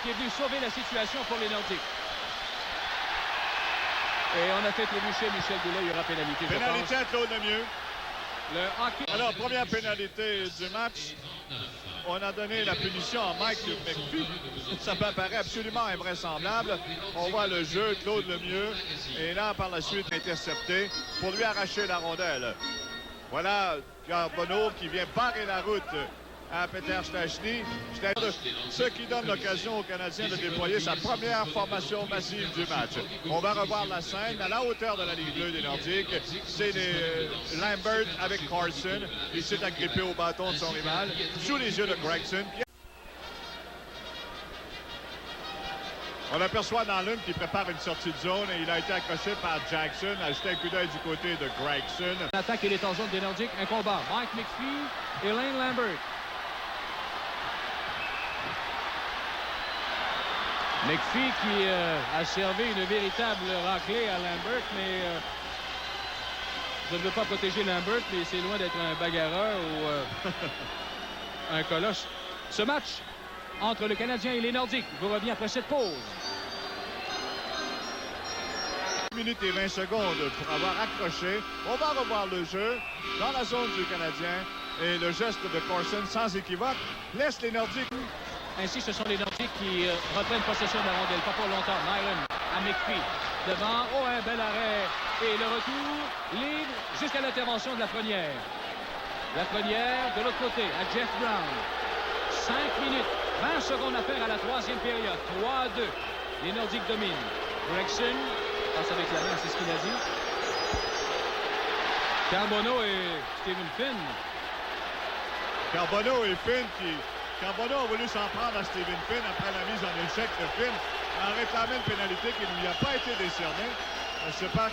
qui est venu sauver la situation pour les Nordiques. Et on a fait trébucher Michel Goulet. Il y aura pénalité, Pénalité à Claude Lemieux. Le hockey. Alors, première pénalité du match. On a donné la punition à Mike McPhee. Ça me paraît absolument invraisemblable. On voit le jeu, Claude Lemieux. Et là, par la suite, intercepté pour lui arracher la rondelle. Voilà Carbonneau qui vient barrer la route à Peter Stachny. Ce qui donne l'occasion aux Canadiens de déployer sa première formation massive du match. On va revoir la scène à la hauteur de la ligne bleue des Nordiques. C'est Lambert avec Carson. Il s'est agrippé au bâton de son rival sous les yeux de Gregson. On aperçoit dans l'une qui prépare une sortie de zone et il a été accroché par Jackson. A jeté un coup d'œil du côté de Gregson. L'attaque, il est en zone des Nordiques. Un combat. Mike McPhee et Lane Lambert. McPhee qui a servi une véritable raclée à Lambert, mais je ne veux pas protéger Lambert, mais c'est loin d'être un bagarreur ou un colosse. Ce match entre le Canadien et les Nordiques vous revient après cette pause. 1 minute et 20 secondes pour avoir accroché. On va revoir le jeu dans la zone du Canadien et le geste de Carson sans équivoque laisse les Nordiques. Ainsi, ce sont les Nordiques qui reprennent possession de la rondelle. Pas pour longtemps. Nyland à McPhee. Devant. Oh, un bel arrêt. Et le retour libre jusqu'à l'intervention de Lafrenière. Lafrenière de l'autre côté à Jeff Brown. 5 minutes. 20 secondes à faire à la troisième période. 3-2. Les Nordiques dominent. Gregson passe avec la main, c'est ce qu'il a dit. Carbonneau et Stephen Finn. Carbonneau et Finn qui... Carbonneau a voulu s'en prendre à Stephen Finn après la mise en échec de Finn en réclamant une pénalité qui ne lui a pas été décernée. Je ne sais pas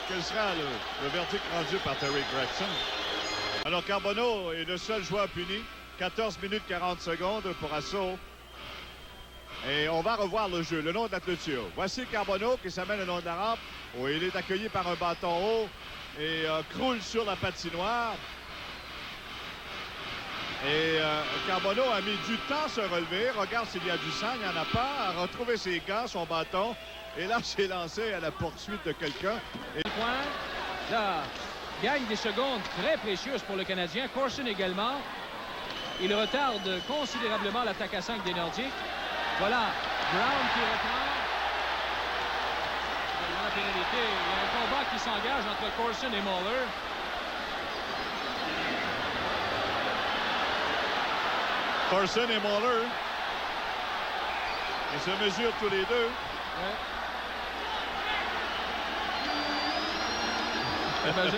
quel sera le verdict rendu par Terry Gregson. Alors Carbonneau est le seul joueur puni. 14 minutes 40 secondes pour assaut. Et on va revoir le jeu, le long de la clôture. Voici Carbonneau qui s'amène le long de la rampe où il est accueilli par un bâton haut et croule sur la patinoire. Et Carbonneau a mis du temps à se relever. Regarde s'il y a du sang, il n'y en a pas. A retrouvé ses gants, son bâton. Et là, s'est lancé à la poursuite de quelqu'un. Et point, là, gagne des secondes très précieuses pour le Canadien. Carson également. Il retarde considérablement l'attaque à 5 des Nordiques. Voilà, Brown qui reprend. La pénalité. Il y a un combat qui s'engage entre Carson et Muller. Carson et Muller. Ils se mesurent tous les deux. Ouais.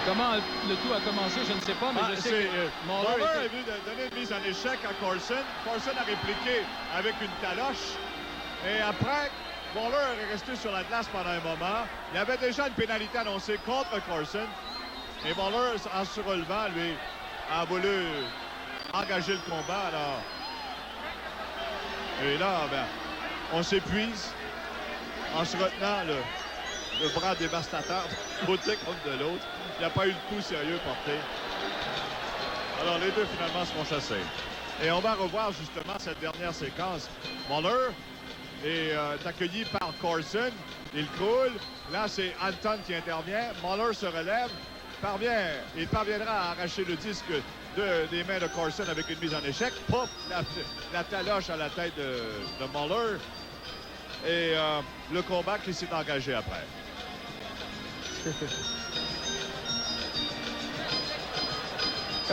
Comment le tout a commencé, je ne sais pas, mais je sais que Muller a vu donner une mise en échec à Carson. Carson a répliqué avec une taloche. Et après, Muller est resté sur la glace pendant un moment. Il y avait déjà une pénalité annoncée contre Carson. Et Muller, en se relevant, lui, a voulu engager le combat. Alors. Et là, ben, on s'épuise en se retenant le bras dévastateur d'un côté contre de l'autre. Il n'y a pas eu de coup sérieux porté. Alors, les deux, finalement, seront chassés. Et on va revoir, justement, cette dernière séquence. Muller est accueilli par Carson. Il croule. Là, c'est Anton qui intervient. Muller se relève. Il parviendra à arracher le disque des mains de Carson avec une mise en échec. Pouf! La taloche à la tête de Muller. Et le combat qui s'est engagé après.